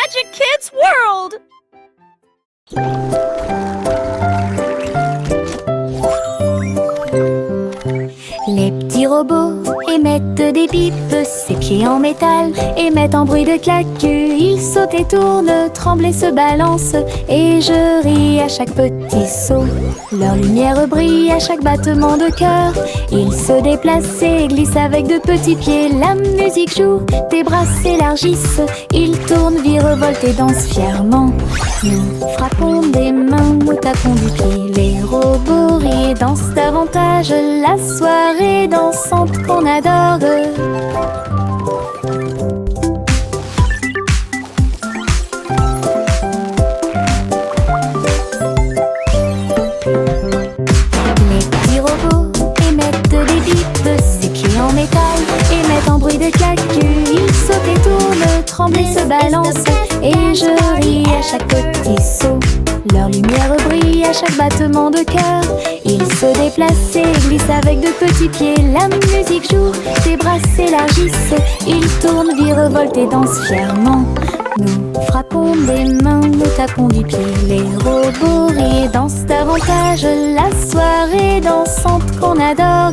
Magic Kids World! Les petits robots émettent des pipes, ses pieds en métal émettent un bruit de claque. Ils sautent et tournent, tremblent et se balancent, et je ris à chaque petit saut. Leur lumière brille à chaque battement de cœur. Ils se déplacent et glissent avec de petits pieds. La musique joue, tes bras s'élargissent. Ils tournent, virevoltent et dansent fièrement. Nous frappons des mains, nous tapons du pied. Les robots rient et dansent davantage. La soirée dansante qu'on adore. Les petits robots émettent des bips, ses pieds en métal émettent un bruit de claque. Ils sautent et tournent, tremblent et se balancent, et je ris à chaque petit saut. Leur lumière brille à chaque battement de cœur. Ils se déplacent et glissent avec de petits pieds. La musique joue, tes bras s'élargissent. Ils tournent, virevoltent et dansent fièrement. Nous frappons des mains, nous tapons du pied. Les robots rient et dansent davantage. La soirée dansante qu'on adore.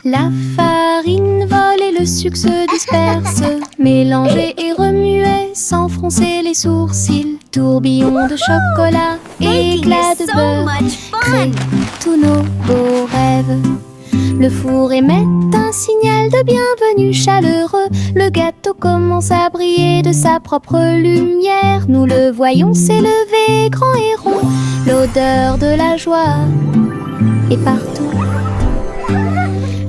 La farine vole et le sucre se disperse. Mélangez et remuez sans froncer les sourcils. Tourbillon de chocolat, éclat de beurre, créent tous nos beaux rêves. Le four émet un signal de bienvenue chaleureux. Le gâteau commence à briller de sa propre lumière. Nous le voyons s'élever grand et rond. L'odeur de la joie est partout.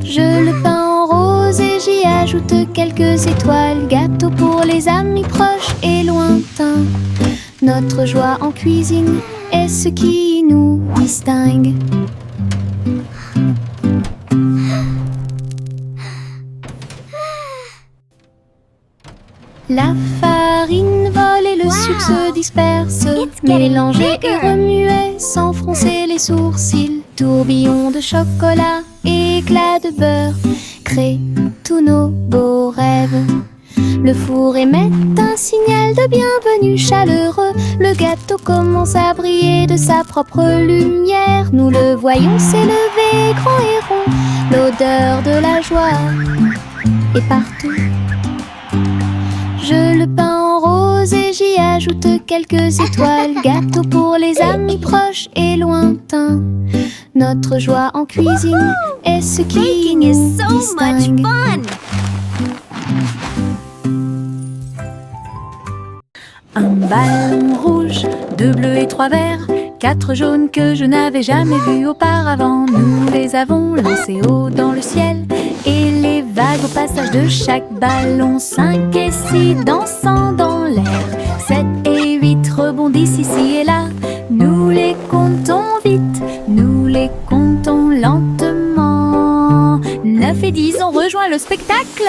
Je le peins en rose et j'y ajoute quelques étoiles. Gâteau pour les amis proches et lointains. Notre joie en cuisine est ce qui nous distingue. La farine vole et le sucre se disperse. Mélangez et remuez sans froncer les sourcils. Tourbillon de chocolat, éclat de beurre, créent tous nos beaux rêves. Le four émet un signal de bienvenue chaleureux. Le gâteau commence à briller de sa propre lumière. Nous le voyons s'élever grand et rond. L'odeur de la joie est partout. Je le peins en rose et j'y ajoute quelques étoiles. Gâteau pour les amis proches et lointains. Notre joie en cuisine est ce qui nous distingue. Un ballon rouge, 2 bleus et 3 verts, 4 jaunes que je n'avais jamais vus auparavant. Nous les avons lancés haut dans le ciel, et les vagues au passage de chaque ballon, 5 et 6 dansant dans l'air, 7 et 8 rebondissent ici et là. Nous les comptons vite, nous les comptons lentement. 9 et 10 ont rejoint le spectacle.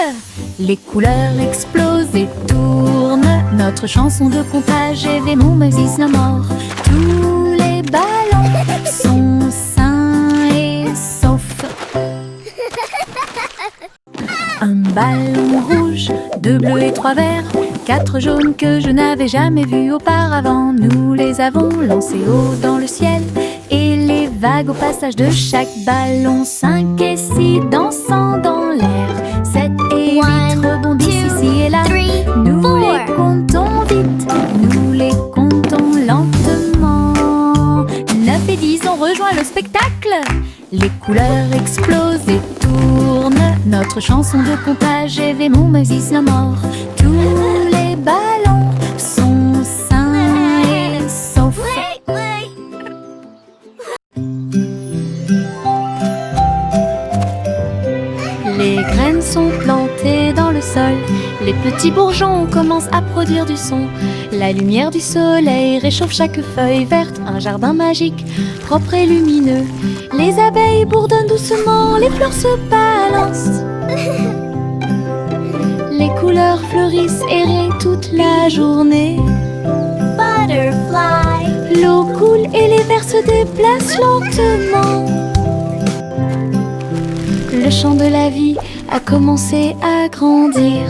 Les couleurs explosent et tournent. Notre chanson de comptage est Mon Moses no more. Tous les ballons sont sains et saufs. Un ballon rouge, 2 bleus et 3 verts, 4 jaunes que je n'avais jamais vus auparavant. Nous les avons lancés haut dans le ciel, et les vagues au passage de chaque ballon, 5 et 6 dansant dans l'air, 7 et 8 rebondissent ici et là. Nous les comptons vite, nous les comptons lentement. 9 et 10 ont rejoint le spectacle. Les couleurs explosent et tournent. Notre chanson de comptage est Mon Moses no more. Tous les ballons sont sains et saufs. Les graines sont plantées dans le sol. Les petits bourgeons commencent à produire du son. La lumière du soleil réchauffe chaque feuille verte. Un jardin magique, propre et lumineux. Les abeilles bourdonnent doucement, les fleurs se balancent. Les couleurs fleurissent et rient toute la journée. Butterfly. L'eau coule et les vers se déplacent lentement. Le chant de la vie a commencé à grandir.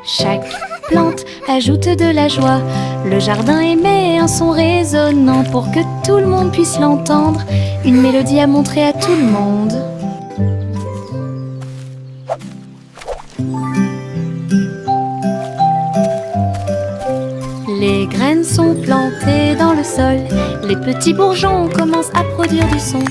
Chaque plante ajoute de la joie. Le jardin émet un son résonnant pour que tout le monde puisse l'entendre. Une mélodie à montrer à tout le monde. Les graines sont plantées dans le sol. Les petits bourgeons commencent à produire du son.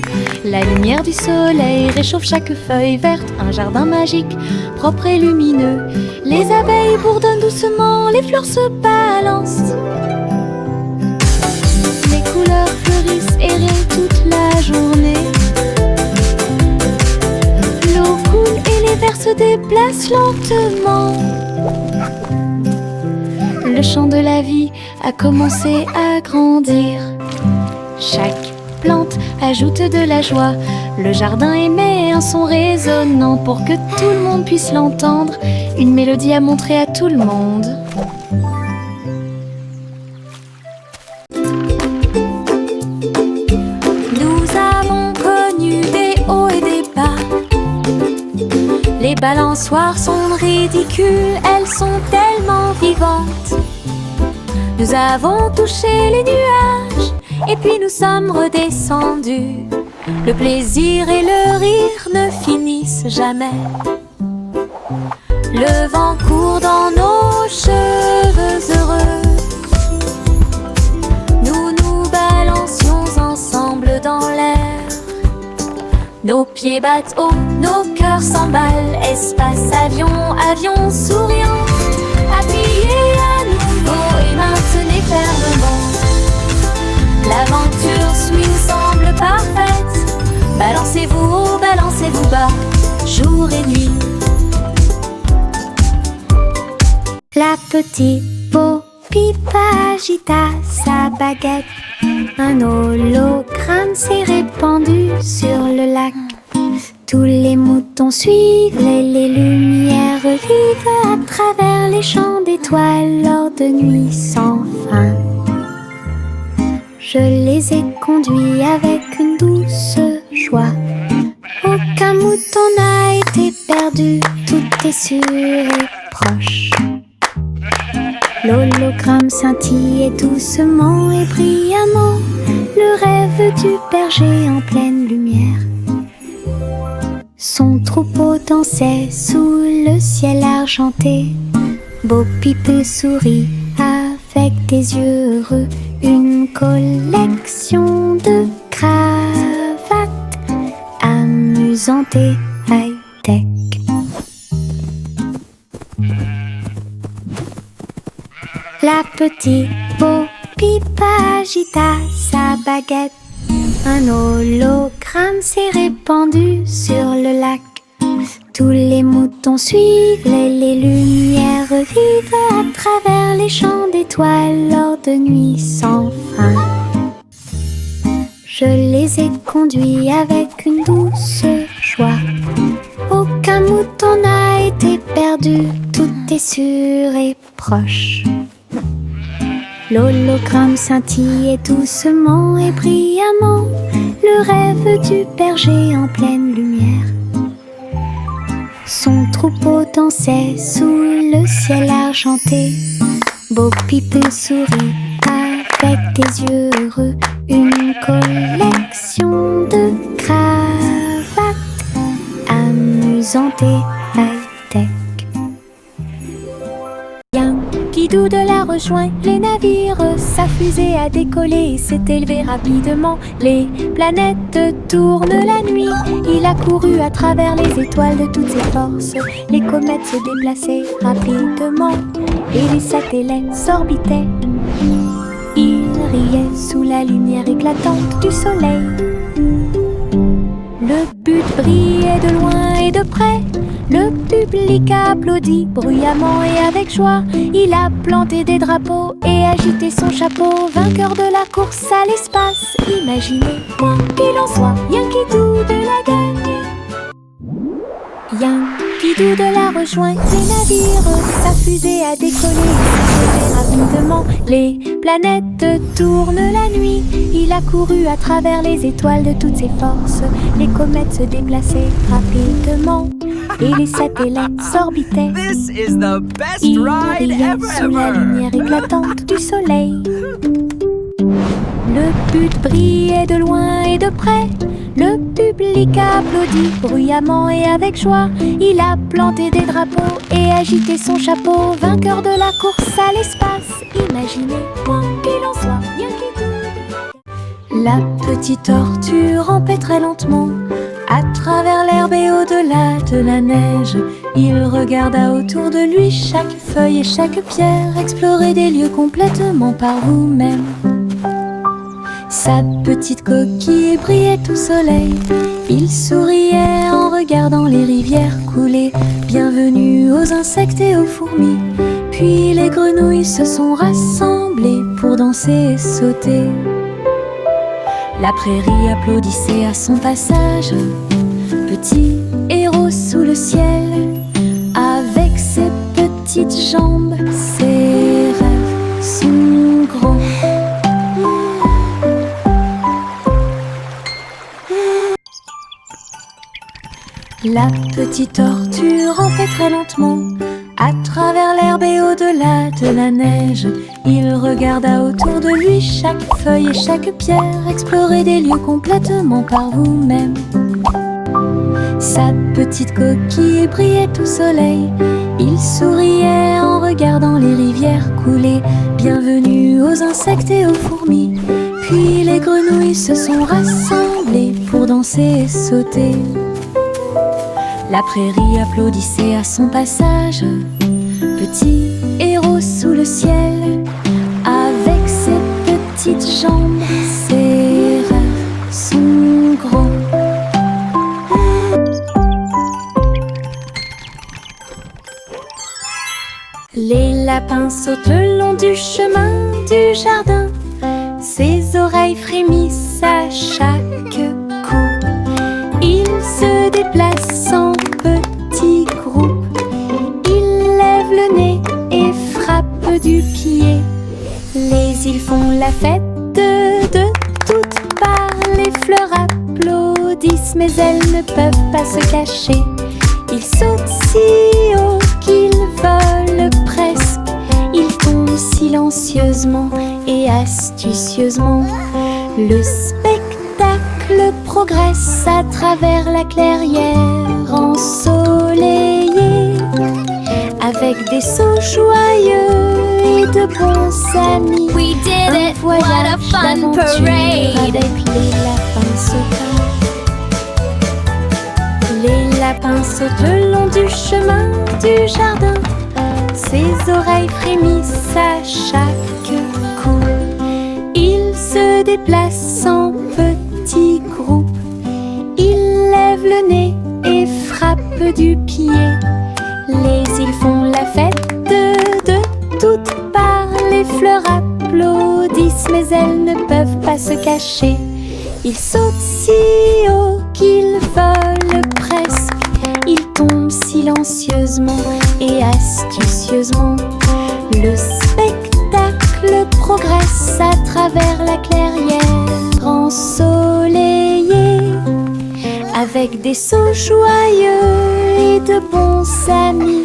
La lumière du soleil réchauffe chaque feuille verte. Un jardin magique, propre et lumineux. Les abeilles bourdonnent doucement, les fleurs se balancent. Les couleurs fleurissent et rayonnent toute la journée. L'eau coule et les vers se déplacent lentement. Le chant de la vie a commencé à grandir. Chaque plante ajoute de la joie. Le jardin émet un son résonnant pour que tout le monde puisse l'entendre. Une mélodie à montrer à tout le monde. Nous avons connu des hauts et des bas. Les balançoires sont ridicules, elles sont tellement vivantes. Nous avons touché les nuages et puis nous sommes redescendus. Le plaisir et le rire ne finissent jamais. Le vent court dans nos cheveux heureux. Nous nous balancions ensemble dans l'air. Nos pieds battent haut, nos cœurs s'emballent. Espace, avion, avion souriant. Appuyez à nouveau et maintenez fermement. L'aventure nous semble parfaite. Balancez-vous haut, balancez-vous bas, jour et nuit. La petite Bo Peep agita sa baguette. Un hologramme s'est répandu sur le lac. Tous les moutons suivent les lumières vives à travers les champs d'étoiles lors de nuits sans fin. Je les ai conduits avec une douce joie. Aucun mouton n'a été perdu, tout est sûr et proche. L'hologramme scintillait doucement et brillamment, le rêve du berger en pleine lumière. Son troupeau dansait sous le ciel argenté. Bo Peep sourit avec des yeux heureux. Une collection de cravates amusantes et high-tech. La petite Bo Peep agita sa baguette. Un hologramme s'est répandu sur le lac. Tous les moutons suivent les lumières vives à travers les champs d'étoiles lors de nuits sans fin. Je les ai conduits avec une douce joie. Aucun mouton n'a été perdu, tout est sûr et proche. L'hologramme scintillait doucement et brillamment, le rêve du berger en pleine lumière. Son troupeau dansait sous le ciel argenté. Bo Peep sourit avec des yeux heureux. Une collection de cravates amusantes et high-tech. Yankee Doodle a rejoint les navires. Sa fusée a décollé et s'est élevée rapidement. Les planètes tournent la nuit. Il a couru à travers les étoiles de toutes ses forces. Les comètes se déplaçaient rapidement et les satellites s'orbitaient. Il riait sous la lumière éclatante du soleil. Le but brillait de loin et de près. Le public a applaudi bruyamment et avec joie. Il a planté des drapeaux et agité son chapeau. Vainqueur de la course à l'espace. Imaginez, quoi qu'il en soit, Yankee Doodle a gagné. Yankee Scooby-Doo de la rejoint. Les navires, sa fusée a décollé. Rapidement, les planètes tournent la nuit. Il a couru à travers les étoiles de toutes ses forces. Les comètes se déplaçaient rapidement et les satellites s'orbitaient. This is the best Il ride brillait sous la lumière éclatante du soleil. Le but brillait de loin et de près. Le public a applaudi bruyamment et avec joie. Il a planté des drapeaux et agité son chapeau. Vainqueur de la course à l'espace. Imaginez, quoi qu'il en soit, rien qui tourne. La petite tortue rampait très lentement à travers l'herbe et au-delà de la neige. Il regarda autour de lui chaque feuille et chaque pierre. Explorer des lieux complètement par vous-même. Sa petite coquille brillait au soleil. Il souriait en regardant les rivières couler. Bienvenue aux insectes et aux fourmis. Puis les grenouilles se sont rassemblées pour danser et sauter. La prairie applaudissait à son passage. Petit héros sous le ciel, avec ses petites jambes, ses rêves sont grands. La petite tortue rampait très lentement à travers l'herbe et au-delà de la neige. Il regarda autour de lui chaque feuille et chaque pierre. Explorer des lieux complètement par vous-même. Sa petite coquille brillait au soleil. Il souriait en regardant les rivières couler. Bienvenue aux insectes et aux fourmis. Puis les grenouilles se sont rassemblées pour danser et sauter. La prairie applaudissait à son passage. Petit héros sous le ciel, avec ses petites jambes, ses rêves sont grands. Les lapins sautent le long du chemin du jardin. Ses oreilles frémissent à chaque coup. Ils se déplacent en petits groupes. Ils lèvent le nez et frappent du pied. Les îles font la fête de toutes parts. Les fleurs applaudissent, mais elles ne peuvent pas se cacher. Ils sautent si haut qu'ils volent presque. Ils tombent silencieusement et astucieusement. Le spectacle progresse à travers la clairière ensoleillée, avec des sauts joyeux et de bons amis. We did Un it! What a voyage fun d'aventure parade! avec les lapins sautants. Les lapins sautent le long du chemin du jardin. Ses oreilles frémissent à chaque coup. Ils se déplacent en petits groupes. Ils lèvent le nez et frappent du pied. Les îles font la fête de toutes parts. Les fleurs applaudissent, mais elles ne peuvent pas se cacher. Ils sautent si haut qu'ils volent presque. Ils tombent silencieusement et astucieusement. Le spectacle progresse à travers la clairière ensoleillée, avec des sauts joyeux et de bons amis.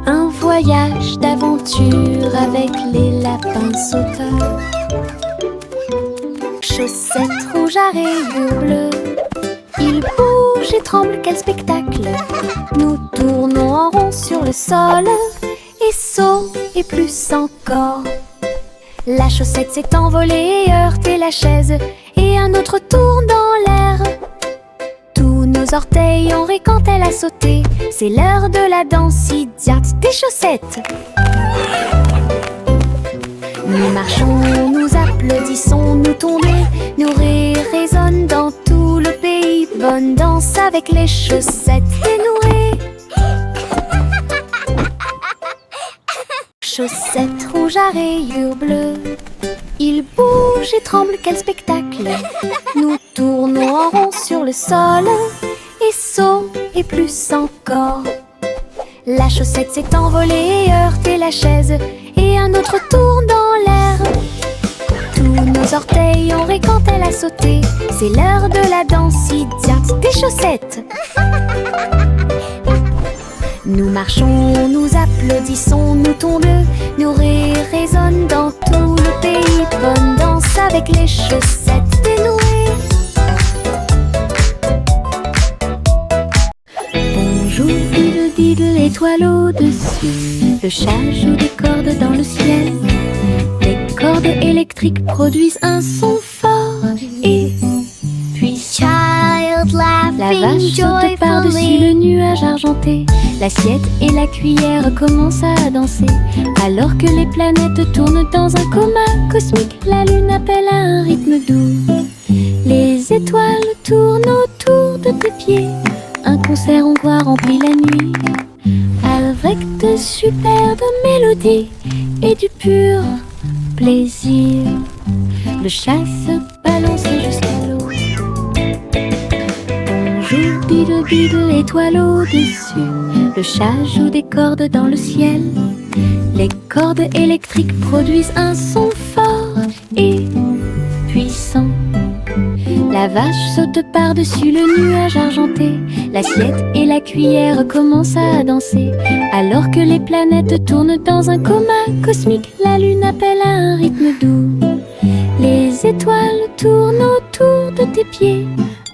Un voyage d'aventure avec les lapins sauteurs. Chaussettes rouges à rayures bleues, il bouge et tremble, quel spectacle! Nous tournons en rond sur le sol, et saut et plus encore. La chaussette s'est envolée et heurté la chaise, et un autre tourne dans l'air. Tous nos orteils ont ri quand elle a sauté. C'est l'heure de la danse idiote des chaussettes. Nous marchons, nous applaudissons, nous tournons, nos rires résonnent dans tout le pays. Bonne danse avec les chaussettes dénouées. Chaussettes rouges à rayures bleues, il bouge et tremble, quel spectacle! Nous tournons en rond sur le sol, et saut et plus encore. La chaussette s'est envolée et heurté la chaise, et un autre tourne dans l'air. Tous nos orteils ont ri quand elle a sauté. C'est l'heure de la danse idiote des chaussettes. Nous marchons, nous applaudissons, nous tondeux. Nos rires résonnent dans tout le pays. Bonne danse avec les chaussettes dénouées. Bonjour, diddle diddle, étoile au-dessus. Le chat joue des cordes dans le ciel. Les cordes électriques produisent un son fort. Et puis la vache saute par-dessus le nuage argenté. L'assiette et la cuillère commencent à danser. Alors que les planètes tournent dans un coma cosmique, la lune appelle à un rythme doux. Les étoiles tournent autour de tes pieds. Un concert hongrois remplit la nuit, avec de superbes mélodies et du pur plaisir. Le chat se balance jusqu'à l'eau. Bonjour, diddle diddle, étoile au-dessus. Le chat joue des cordes dans le ciel. Les cordes électriques produisent un son fort et puissant. La vache saute par-dessus le nuage argenté. L'assiette et la cuillère commencent à danser. Alors que les planètes tournent dans un coma cosmique, la lune appelle à un rythme doux. Les étoiles tournent autour de tes pieds.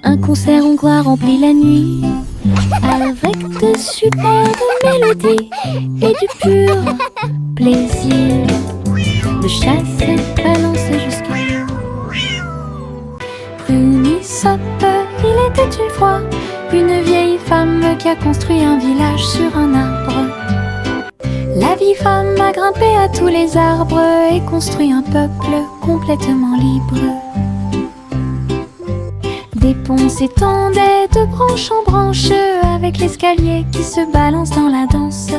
Un concert hongrois remplit la nuit, avec de superbes mélodies et du pur plaisir. Le chat se balance jusqu'à Prunissop, il était une fois une vieille femme qui a construit un village sur un arbre. La vieille femme a grimpé à tous les arbres et construit un peuple complètement libre. Des ponts s'étendaient de branche en branche, avec l'escalier qui se balance dans la danse.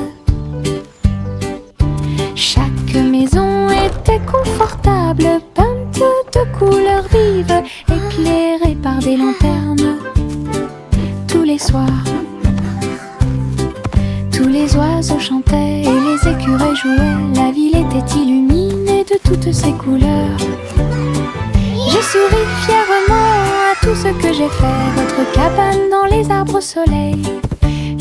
Chaque maison était confortable, peinte de couleurs vives, éclairée par des lanternes. Tous les soirs, tous les oiseaux chantaient et les écureuils jouaient. La ville était illuminée de toutes ses couleurs. J'ai souri fièrement à tout ce que j'ai fait. Votre cabane dans les arbres au soleil,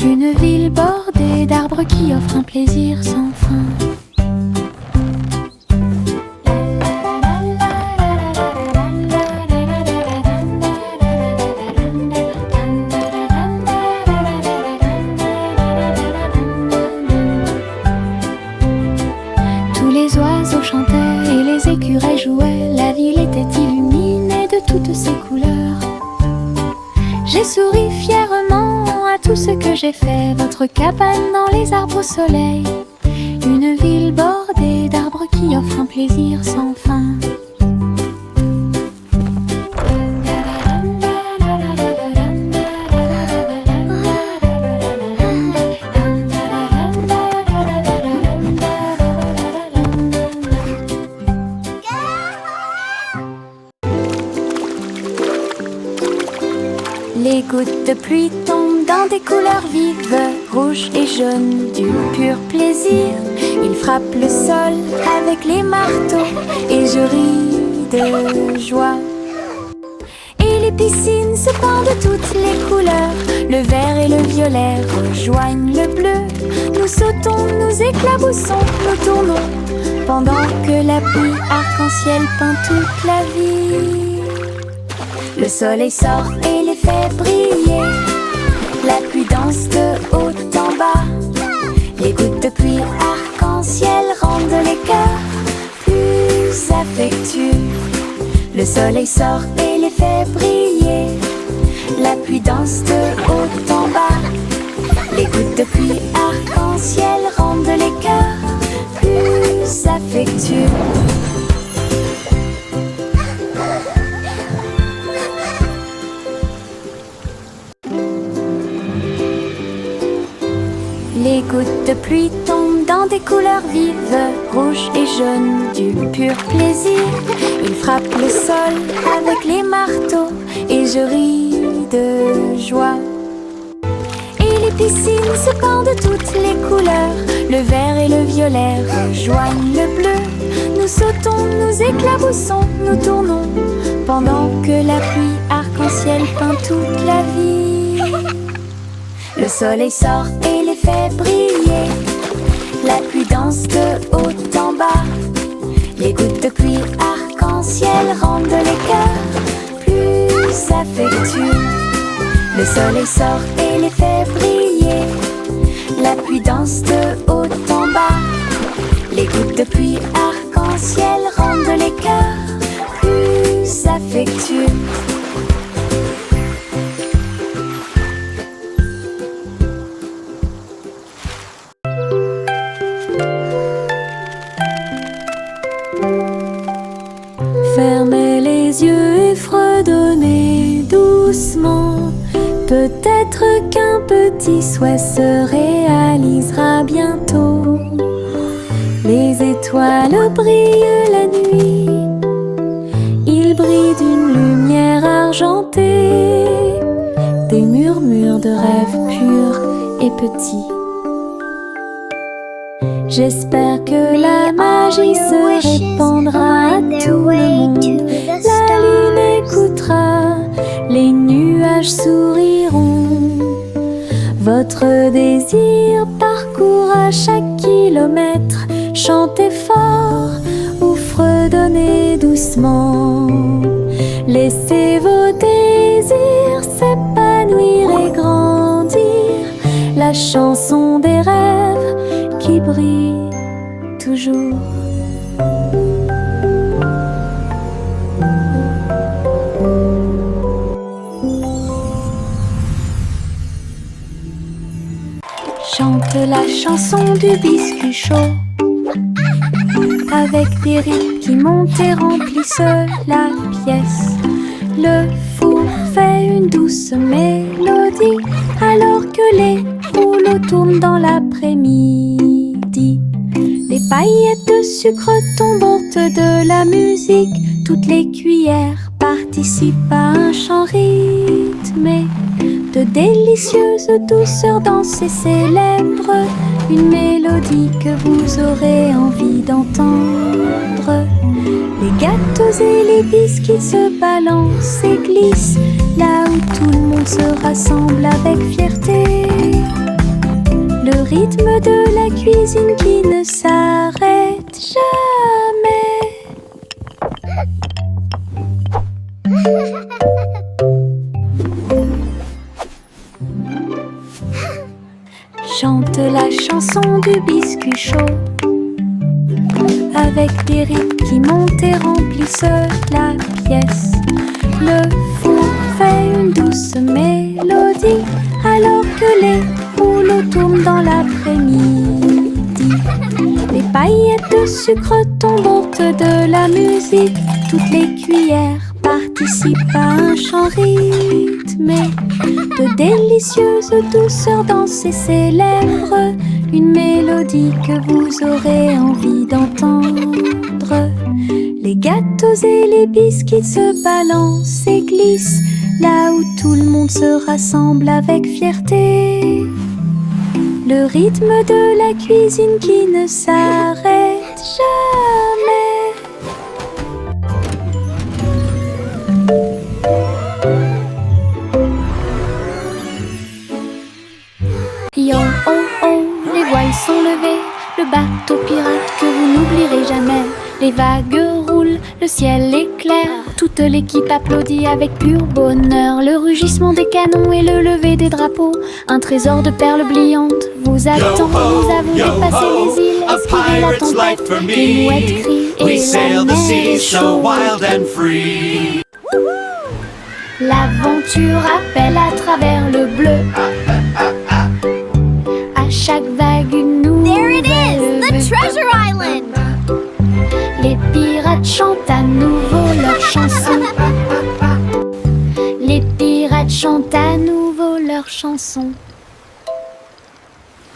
une ville bordée d'arbres qui offre un plaisir sans fin. Tous les oiseaux chantaient et les écureuils jouaient. La ville était illuminée de toutes ses couleurs. J'ai souri fièrement à tout ce que j'ai fait. Votre cabane dans les arbres au soleil, une ville bordée d'arbres qui offre un plaisir sans fin. Les gouttes de pluie tombent dans des couleurs vives, rouge et jaune, du pur plaisir. Ils frappent le sol avec les marteaux et je ris de joie. Et les piscines se pendent de toutes les couleurs. Le vert et le violet rejoignent le bleu. Nous sautons, nous éclaboussons, nous tournons, pendant que la pluie arc-en-ciel peint toute la vie. Le soleil sort et les fait briller. La pluie danse de haut en bas. Les gouttes de pluie arc-en-ciel rendent les cœurs plus affectueux. Le soleil sort et les fait briller. La pluie danse de haut en bas. Les gouttes de pluie arc-en-ciel rendent les cœurs plus affectueux. Les gouttes de pluie tombent dans des couleurs vives, rouge et jaune, du pur plaisir. Ils frappent le sol avec les marteaux et je ris de joie. Et les piscine se pend de toutes les couleurs. Le vert et le violet rejoignent le bleu. Nous sautons, nous éclaboussons, nous tournons, pendant que la pluie arc-en-ciel peint toute la vie. Le soleil sort et les fait briller. La pluie danse de haut en bas. Les gouttes de pluie arc-en-ciel rendent les cœurs plus affectueux. Le soleil sort et les fait briller. La pluie danse de haut en bas. Les gouttes de pluie arc-en-ciel rendent les cœurs plus affectueux. Fermez les yeux et fredonnez doucement. Peut-être qu'un petit souhait se réalisera bientôt. Les étoiles brillent la nuit. Ils brillent d'une lumière argentée. Des murmures de rêves purs et petits. J'espère que la magie se répandra à tout le monde. La lune écoutera, les nuages souriront. Votre désir parcourra chaque kilomètre. Chantez fort ou fredonnez doucement. Laissez vos désirs s'épanouir et grandir. La chanson des rêves qui brille toujours. Chante la chanson du biscuit chaud, avec des rythmes qui montent et remplissent la pièce. Le four fait une douce mélodie, alors que les rouleaux tournent dans l'après-midi. Les paillettes de sucre tombantes de la musique, toutes les cuillères participent à un chant rythmé. De délicieuses douceurs dansées célèbrent une mélodie que vous aurez envie d'entendre. Les gâteaux et les biscuits se balancent et glissent, là où tout le monde se rassemble avec fierté. Le rythme de la cuisine qui ne s'arrête jamais. Chante la chanson du biscuit chaud, avec des rythmes qui montent et remplissent la pièce. Le four fait une douce mélodie, alors que les rouleaux tournent dans l'après-midi. Les paillettes de sucre tombantes de la musique, toutes les cuillères participent à un chant rythmé. De délicieuses douceurs dansées célèbrent une mélodie que vous aurez envie d'entendre. Les gâteaux et les biscuits se balancent et glissent, là où tout le monde se rassemble avec fierté. Le rythme de la cuisine qui ne s'arrête jamais. Yo oh oh, les voiles sont levées, le bateau pirate que vous n'oublierez jamais. Les vagues roulent, le ciel est clair, toute l'équipe applaudit avec pur bonheur. Le rugissement des canons et le lever des drapeaux, un trésor de perles brillantes vous attend. Nous avons dépassé les îles, esquivé la tempête, les mouettes crient et la neige chaude. L'aventure appelle à travers le bleu. À chaque vague une nouvelle. There it is, the treasure island. Les pirates chantent à nouveau leur chanson. Les pirates chantent à nouveau leur chanson.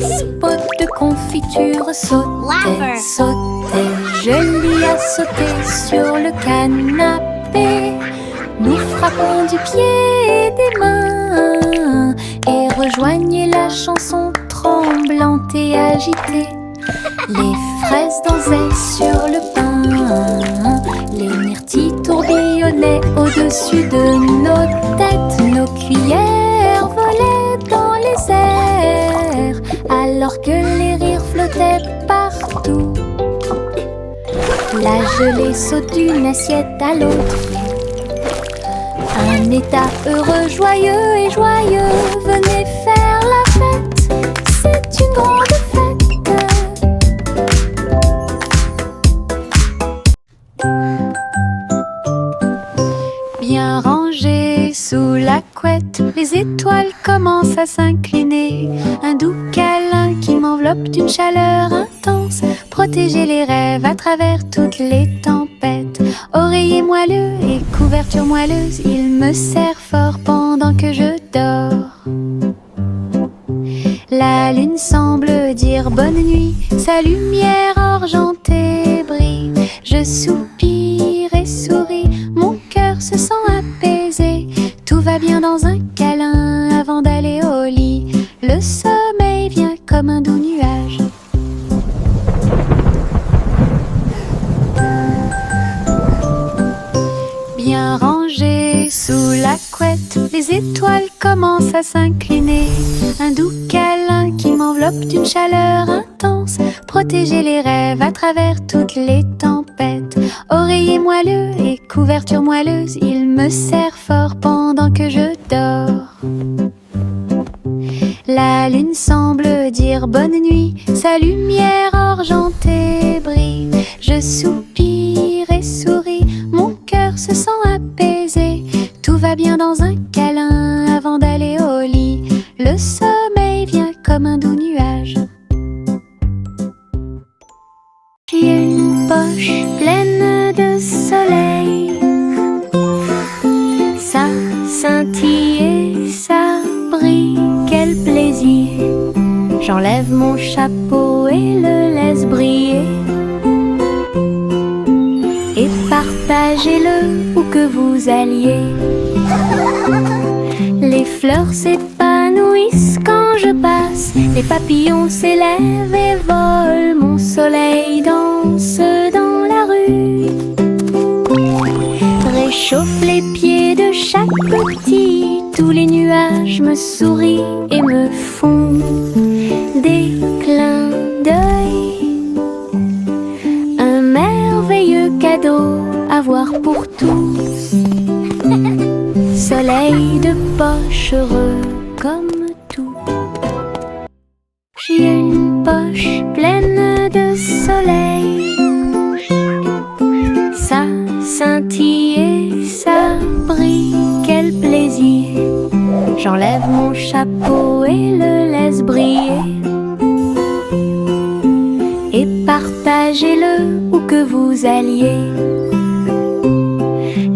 Les spots de confiture sautaient, sautaient. Jolie à sauter sur le canapé. Nous frappons du pied et des mains et rejoignez la chanson tremblante et agitée. Les fraises dansaient sur le pain, les myrtilles tourbillonnaient au-dessus de nos têtes. Nos cuillères volaient dans les airs, alors que les rires flottaient partout. La gelée saute d'une assiette à l'autre. Un état heureux, joyeux et joyeux. Venez faire la fête, c'est une grande fête. Bien rangées sous la couette, les étoiles commencent à s'incliner. Un doux câlin qui m'enveloppe d'une chaleur intense. Protéger les rêves à travers toutes les tempêtes. Oreiller moelleux et couverture moelleuse, il me serre fort pendant que je dors. La lune semble dire bonne nuit, sa lumière argentée brille. Je soupire et souris, mon cœur se sent apaisé. Tout va bien dans un câlin avant d'aller au lit. Le sommeil vient comme un doux nuage. Bien rangées sous la couette, les étoiles commencent à s'incliner. Un doux câlin qui m'enveloppe d'une chaleur intense. Protéger les rêves à travers toutes les tempêtes. Oreiller moelleux et couverture moelleuse, il me serre fort pendant que je dors. La lune semble dire bonne nuit, sa lumière argentée brille. Je soupire et souris, mon cœur se sent apaisé. Tout va bien dans un câlin avant d'aller au lit. Le sommeil vient comme un doux nuage. J'ai une poche pleine de soleil. Ça scintille et ça brille, quel plaisir. J'enlève mon chapeau et le laisse briller. Et partagez-le où que vous alliez. Les fleurs s'épanouissent quand je passe. Les papillons s'élèvent et volent. Mon soleil danse dans la rue. Réchauffe les pieds de chaque petit. Tous les nuages me sourient et me font des clins d'œil. Un merveilleux cadeau à voir pour tous. Soleil de poche heureux comme tout. J'ai une poche pleine de soleil. Ça scintille et ça brille, quel plaisir. J'enlève mon chapeau et le laisse briller. Et partagez-le où que vous alliez.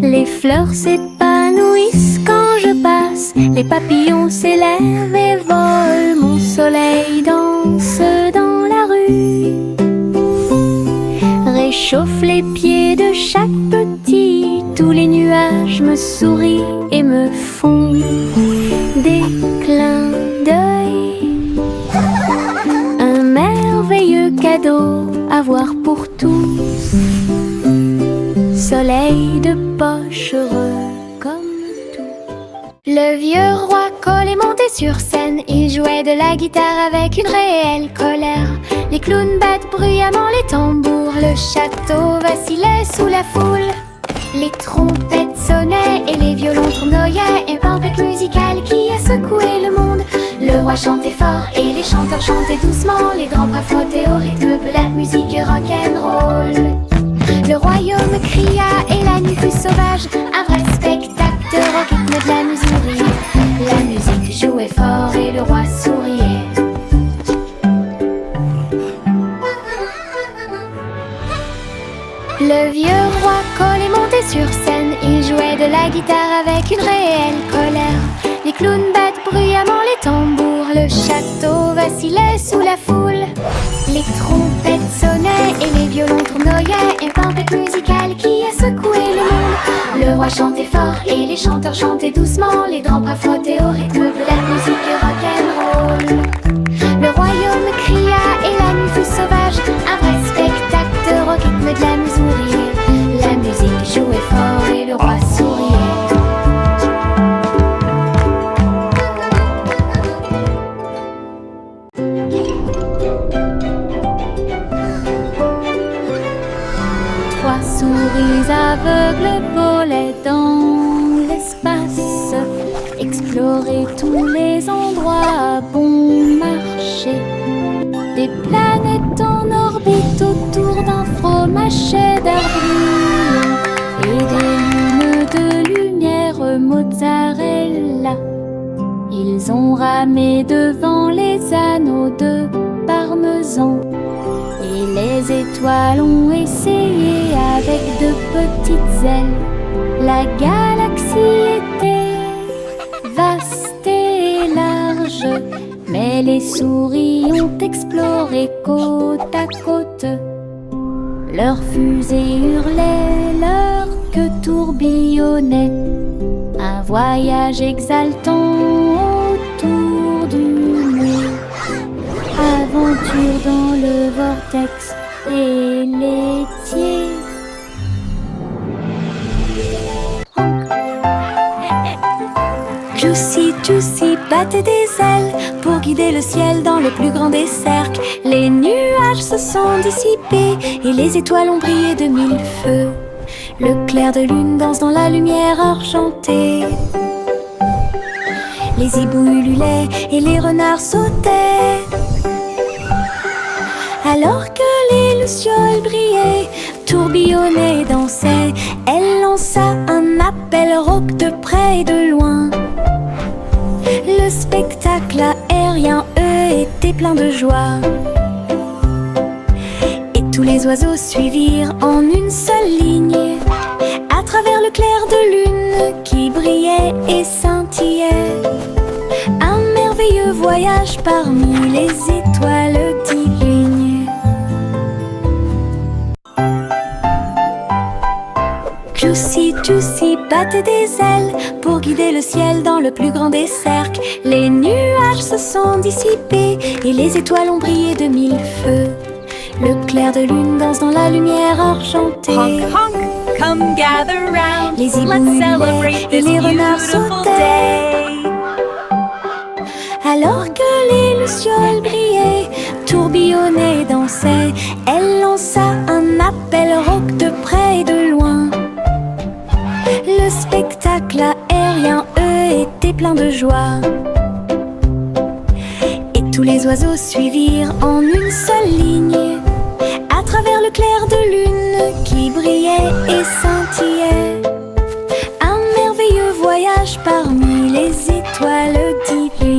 Les fleurs s'épanouissent quand je passe. Les papillons s'élèvent et volent. Mon soleil danse dans la rue. Réchauffe les pieds de chaque petit. Tous les nuages me sourient et me font des clins d'œil. Un merveilleux cadeau à voir pour tous. Soleil de poche heureux comme tout. Le vieux roi Cole est monté sur scène. Il jouait de la guitare avec une réelle colère. Les clowns battent bruyamment les tambours. Le château vacillait sous la foule. Les trompettes sonnaient et les violons tournoyaient. Une tempête musicale qui a secoué le monde. Le roi chantait fort et les chanteurs chantaient doucement. Les grands bras frottaient au rythme de la musique rock'n'roll. Le royaume cria et la nuit fut sauvage. Un vrai spectacle de rock rythme de la musique. La musique jouait fort et le roi souriait. Le vieux roi Cole est monté sur scène. Il jouait de la guitare avec une réelle colère. Les clowns battent bruyamment les tambours. Le château vacillait sous musicale qui a secoué le monde. Le roi chantait fort et les chanteurs chantaient doucement. Les drums frottaient au rythme de la musique rock'n'roll. Le royaume cria et la nuit fut sauvage. Un vrai spectacle de rock, rythme de la Missouri. La musique jouait fort et le roi souriait. Trois souris aveugles volaient dans l'espace, explorer tous les endroits à bon marché. Des planètes en orbite autour d'un fromage d'arbres et des lunes de lumière mozzarella. Ils ont ramé devant les anneaux de parmesan. Et les étoiles ont essayé avec de petites ailes. La galaxie était vaste et large, mais les souris ont exploré côte à côte. Leurs fusées hurlaient, leur queue tourbillonnait. Un voyage exaltant autour du monde. Aventure dans le vortex et laitier. Juicy battait des ailes pour guider le ciel dans le plus grand des cercles. Les nuages se sont dissipés et les étoiles ont brillé de mille feux. Le clair de lune danse dans la lumière argentée. Les hiboux ululaient et les renards sautaient. Alors que les lucioles brillaient, tourbillonnaient et dansaient, elle lança un appel rauque de près et de loin. Le spectacle aérien, eux, était plein de joie. Et tous les oiseaux suivirent en une seule ligne, à travers le clair de lune qui brillait et scintillait. Un merveilleux voyage parmi les étoiles divines. Juicy battait des ailes pour guider le ciel dans le plus grand des cercles. Les nuages se sont dissipés et les étoiles ont brillé de mille feux. Le clair de lune danse dans la lumière argentée. Honk, honk, come gather round. Les hiboux Let's ululaient celebrate et this les renards beautiful sautaient. day. Alors que les lucioles brillaient, tourbillonnaient et dansaient, elle lança un appel rauque de près et de loin. Le spectacle aérien, eux, était plein de joie. Et tous les oiseaux suivirent en une seule ligne, à travers le clair de lune qui brillait et scintillait. Un merveilleux voyage parmi les étoiles divines.